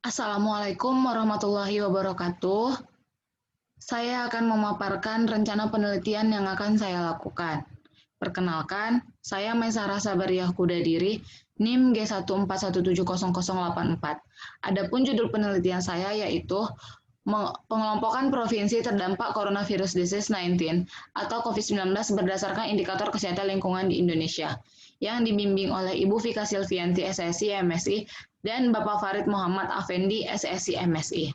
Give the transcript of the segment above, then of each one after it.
Assalamualaikum warahmatullahi wabarakatuh. Saya akan memaparkan rencana penelitian yang akan saya lakukan. Perkenalkan, saya Maisarah Sabariah Kudadiri, NIM G141700084. Adapun judul penelitian saya yaitu pengelompokan provinsi terdampak coronavirus disease 19 atau COVID-19 berdasarkan indikator kesehatan lingkungan di Indonesia, yang dibimbing oleh Ibu Vika Silvianti SSI MSI dan Bapak Farid Muhammad Afendi SSI MSI.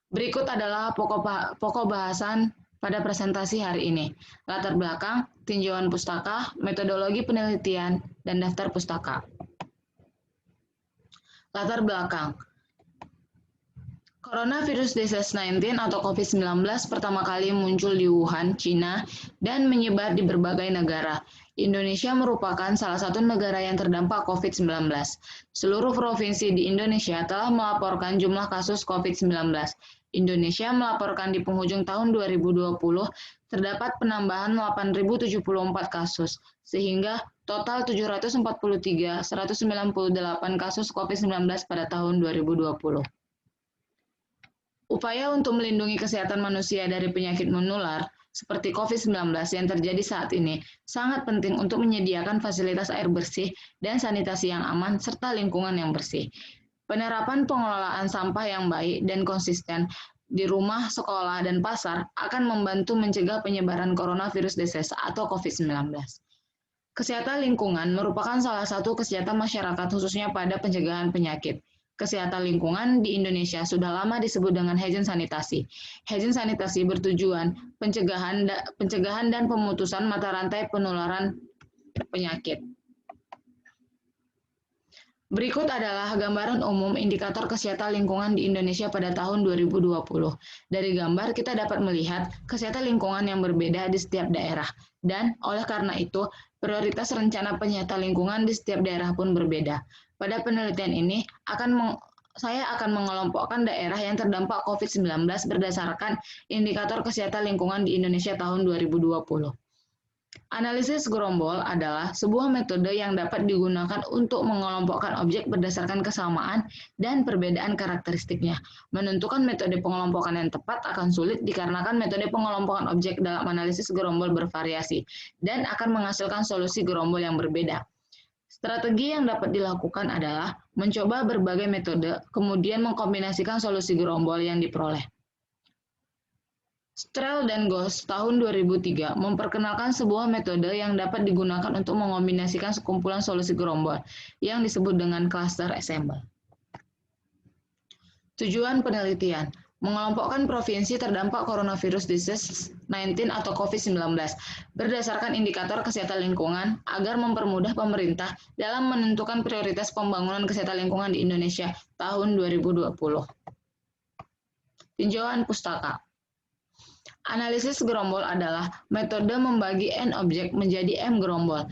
Berikut adalah pokok bahasan pada presentasi hari ini. Latar belakang, tinjauan pustaka, metodologi penelitian, dan daftar pustaka. Latar belakang. Coronavirus disease 19 atau COVID-19 pertama kali muncul di Wuhan, Cina, dan menyebar di berbagai negara. Indonesia merupakan salah satu negara yang terdampak COVID-19. Seluruh provinsi di Indonesia telah melaporkan jumlah kasus COVID-19. Indonesia melaporkan di penghujung tahun 2020 terdapat penambahan 8.074 kasus, sehingga total 743.198 kasus COVID-19 pada tahun 2020. Upaya untuk melindungi kesehatan manusia dari penyakit menular seperti COVID-19 yang terjadi saat ini sangat penting untuk menyediakan fasilitas air bersih dan sanitasi yang aman serta lingkungan yang bersih. Penerapan pengelolaan sampah yang baik dan konsisten di rumah, sekolah, dan pasar akan membantu mencegah penyebaran coronavirus disease atau COVID-19. Kesehatan lingkungan merupakan salah satu kesehatan masyarakat khususnya pada pencegahan penyakit. Kesehatan lingkungan di Indonesia sudah lama disebut dengan hygiene sanitasi. Hygiene sanitasi bertujuan pencegahan dan pemutusan mata rantai penularan penyakit. Berikut adalah gambaran umum indikator kesehatan lingkungan di Indonesia pada tahun 2020. Dari gambar kita dapat melihat kesehatan lingkungan yang berbeda di setiap daerah. Dan oleh karena itu, prioritas rencana penyihatan lingkungan di setiap daerah pun berbeda. Pada penelitian ini, saya akan mengelompokkan daerah yang terdampak COVID-19 berdasarkan indikator kesehatan lingkungan di Indonesia tahun 2020. Analisis gerombol adalah sebuah metode yang dapat digunakan untuk mengelompokkan objek berdasarkan kesamaan dan perbedaan karakteristiknya. Menentukan metode pengelompokan yang tepat akan sulit dikarenakan metode pengelompokan objek dalam analisis gerombol bervariasi dan akan menghasilkan solusi gerombol yang berbeda. Strategi yang dapat dilakukan adalah mencoba berbagai metode, kemudian mengkombinasikan solusi gerombol yang diperoleh. Strel dan Ghosh tahun 2003 memperkenalkan sebuah metode yang dapat digunakan untuk mengombinasikan sekumpulan solusi gerombol yang disebut dengan cluster ensemble. Tujuan penelitian: mengelompokkan provinsi terdampak coronavirus disease 19 atau COVID-19 berdasarkan indikator kesehatan lingkungan agar mempermudah pemerintah dalam menentukan prioritas pembangunan kesehatan lingkungan di Indonesia tahun 2020. Tinjauan pustaka. Analisis gerombol adalah metode membagi N objek menjadi M gerombol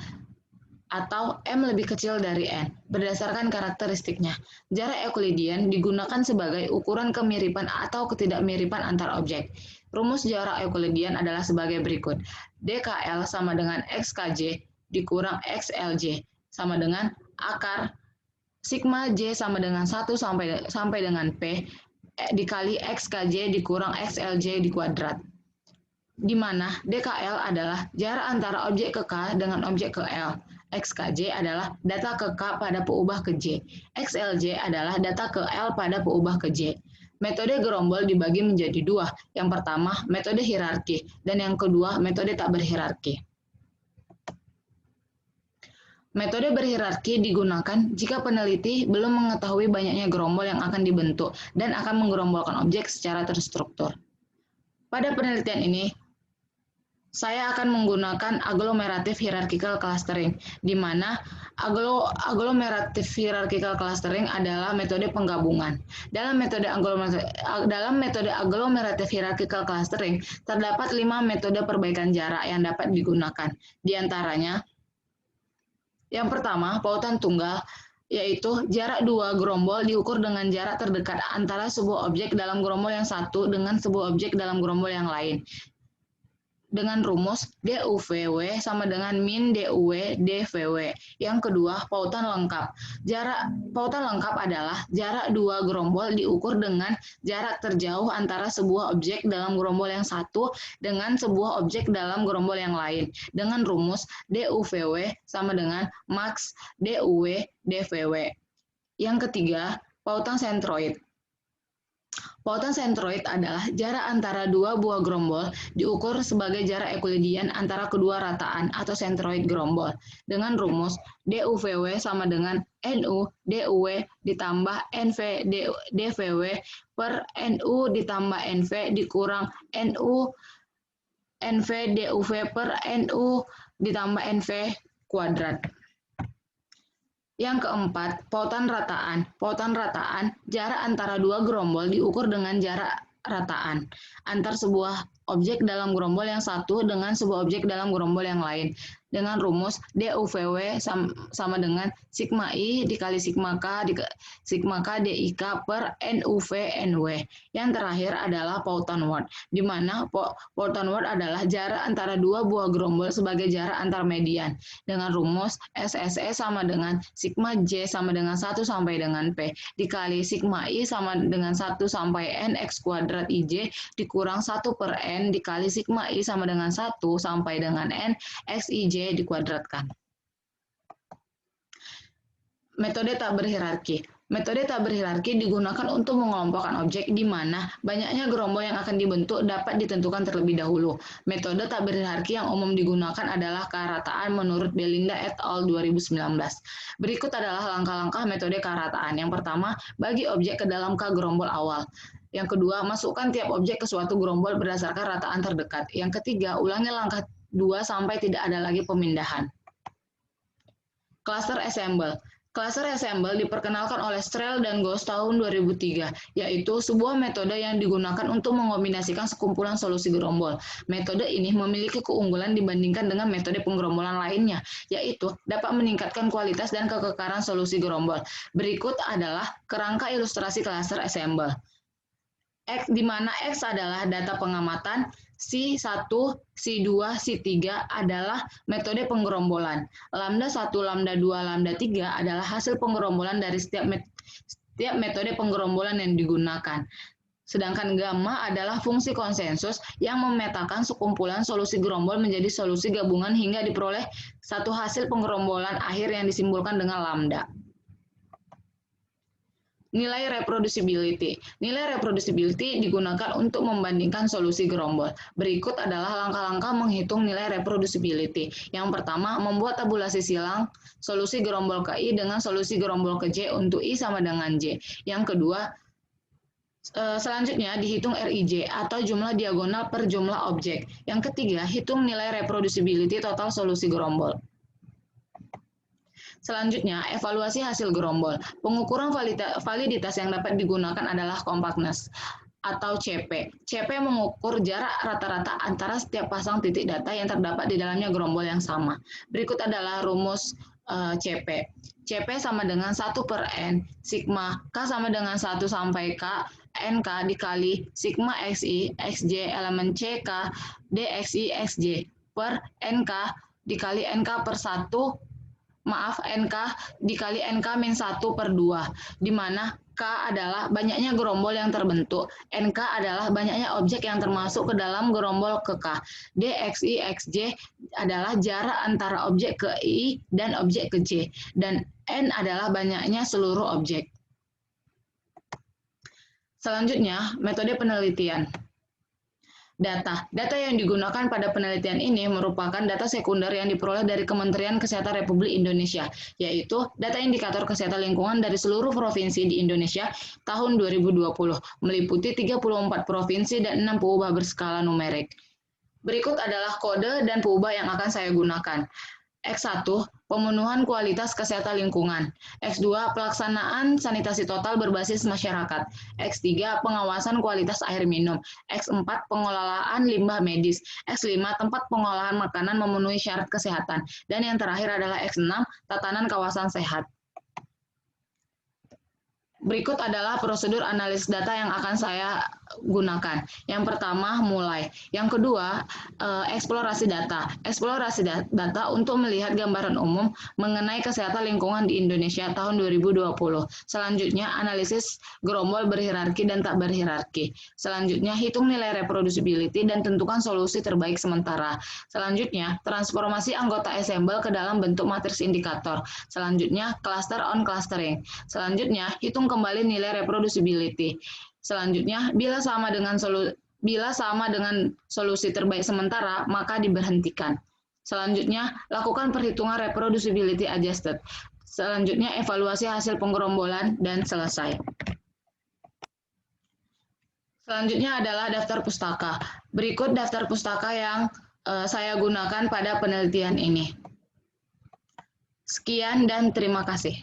atau M lebih kecil dari N, berdasarkan karakteristiknya. Jarak Euclidean digunakan sebagai ukuran kemiripan atau ketidakmiripan antar objek. Rumus jarak Euclidean adalah sebagai berikut. DKL sama dengan XKJ dikurang XLJ sama dengan akar sigma J sama dengan 1 sampai dengan P dikali XKJ dikurang XLJ di kuadrat. Di mana DKL adalah jarak antara objek ke K dengan objek ke L. XKJ adalah data ke K pada peubah ke J. XLJ adalah data ke L pada peubah ke J. Metode gerombol dibagi menjadi dua. Yang pertama, metode hierarki, dan yang kedua, metode tak berhierarki. Metode berhierarki digunakan jika peneliti belum mengetahui banyaknya gerombol yang akan dibentuk dan akan menggerombolkan objek secara terstruktur. Pada penelitian ini, saya akan menggunakan agglomerative hierarchical clustering, di mana agglomerative hierarchical clustering adalah metode penggabungan. Dalam metode agglomerative hierarchical clustering, terdapat 5 metode perbaikan jarak yang dapat digunakan. Di antaranya, yang pertama, pautan tunggal, yaitu jarak 2 gerombol diukur dengan jarak terdekat antara sebuah objek dalam gerombol yang satu dengan sebuah objek dalam gerombol yang lain. dengan rumus DUVW sama dengan min DUW DVW. Yang kedua, pautan lengkap. Pautan lengkap adalah jarak dua gerombol diukur dengan jarak terjauh antara sebuah objek dalam gerombol yang satu dengan sebuah objek dalam gerombol yang lain. Dengan rumus DUVW sama dengan max DUW DVW. Yang ketiga, pautan sentroid. Pautan sentroid adalah jarak antara dua buah gerombol diukur sebagai jarak Euclidean antara kedua rataan atau sentroid gerombol dengan rumus DUVW sama dengan NU DUW ditambah NV DVW per NU ditambah NV dikurang NU NV DUV per NU ditambah NV kuadrat. Yang keempat, pautan rataan. Pautan rataan, jarak antara dua gerombol diukur dengan jarak rataan antar sebuah objek dalam gerombol yang satu dengan sebuah objek dalam gerombol yang lain dengan rumus DUVW sama dengan sigma I dikali sigma K DIK per NUV NW. Yang terakhir adalah pautan Ward, di mana pautan Ward adalah jarak antara dua buah gerombol sebagai jarak antar median dengan rumus SSE sama dengan sigma J sama dengan 1 sampai dengan P dikali sigma I sama dengan 1 sampai N X kuadrat IJ dikurang 1 per N dikali sigma I sama dengan 1 sampai dengan N X IJ dikuadratkan. Metode tak berhierarki. Metode tak berhierarki digunakan untuk mengelompokkan objek di mana banyaknya gerombol yang akan dibentuk dapat ditentukan terlebih dahulu. Metode tak berhierarki yang umum digunakan adalah kerataan menurut Belinda et al. 2019. Berikut adalah langkah-langkah metode kerataan. Yang pertama, bagi objek ke dalam K gerombol awal. Yang kedua, masukkan tiap objek ke suatu gerombol berdasarkan rataan terdekat. Yang ketiga, ulangi langkah 2 sampai tidak ada lagi pemindahan. Cluster Assemble. Cluster Assemble diperkenalkan oleh Strel dan Gauss tahun 2003, yaitu sebuah metode yang digunakan untuk mengombinasikan sekumpulan solusi gerombol. Metode ini memiliki keunggulan dibandingkan dengan metode penggerombolan lainnya, yaitu dapat meningkatkan kualitas dan kekekaran solusi gerombol. Berikut adalah kerangka ilustrasi Cluster Assemble. X, di mana X adalah data pengamatan, C1, C2, C3 adalah metode penggerombolan. Lambda 1, lambda 2, lambda 3 adalah hasil penggerombolan dari setiap metode penggerombolan yang digunakan. Sedangkan gamma adalah fungsi konsensus yang memetakan sekumpulan solusi gerombol menjadi solusi gabungan hingga diperoleh satu hasil penggerombolan akhir yang disimbolkan dengan lambda. Nilai reproducibility. Nilai reproducibility digunakan untuk membandingkan solusi gerombol. Berikut adalah langkah-langkah menghitung nilai reproducibility. Yang pertama, membuat tabulasi silang solusi gerombol ke I dengan solusi gerombol ke J untuk I sama dengan J. Yang kedua, selanjutnya dihitung RIJ atau jumlah diagonal per jumlah objek. Yang ketiga, hitung nilai reproducibility total solusi gerombol. Selanjutnya, evaluasi hasil gerombol. Pengukuran validitas yang dapat digunakan adalah compactness atau CP. CP mengukur jarak rata-rata antara setiap pasang titik data yang terdapat di dalamnya gerombol yang sama. Berikut adalah rumus CP. CP sama dengan 1 per N, sigma K sama dengan 1 sampai K, NK dikali sigma XI, XJ elemen CK, DXI, XJ per NK dikali NK per 1, NK dikali NK min 1 per 2, di mana K adalah banyaknya gerombol yang terbentuk, NK adalah banyaknya objek yang termasuk ke dalam gerombol ke K, DXI, XJ adalah jarak antara objek ke I dan objek ke J, dan N adalah banyaknya seluruh objek. Selanjutnya, metode penelitian. Data yang digunakan pada penelitian ini merupakan data sekunder yang diperoleh dari Kementerian Kesehatan Republik Indonesia, yaitu data indikator kesehatan lingkungan dari seluruh provinsi di Indonesia tahun 2020, meliputi 34 provinsi dan 6 peubah berskala numerik. Berikut adalah kode dan peubah yang akan saya gunakan. X1, pemenuhan kualitas kesehatan lingkungan. X2, pelaksanaan sanitasi total berbasis masyarakat. X3, pengawasan kualitas air minum. X4, pengelolaan limbah medis. X5, tempat pengolahan makanan memenuhi syarat kesehatan. Dan yang terakhir adalah X6, tatanan kawasan sehat. Berikut adalah prosedur analisis data yang akan saya gunakan. Yang pertama, mulai. Yang kedua, eksplorasi data. Eksplorasi data untuk melihat gambaran umum mengenai kesehatan lingkungan di Indonesia tahun 2020. Selanjutnya, analisis gerombol berhierarki dan tak berhierarki. Selanjutnya, hitung nilai reproducibility dan tentukan solusi terbaik sementara. Selanjutnya, transformasi anggota ensemble ke dalam bentuk matriks indikator. Selanjutnya, cluster on clustering. Selanjutnya, hitung kembali nilai reproducibility. Selanjutnya, bila sama dengan solusi terbaik sementara, maka diberhentikan. Selanjutnya, lakukan perhitungan reproducibility adjusted. Selanjutnya, evaluasi hasil penggerombolan dan selesai. Selanjutnya adalah daftar pustaka. Berikut daftar pustaka yang saya gunakan pada penelitian ini. Sekian dan terima kasih.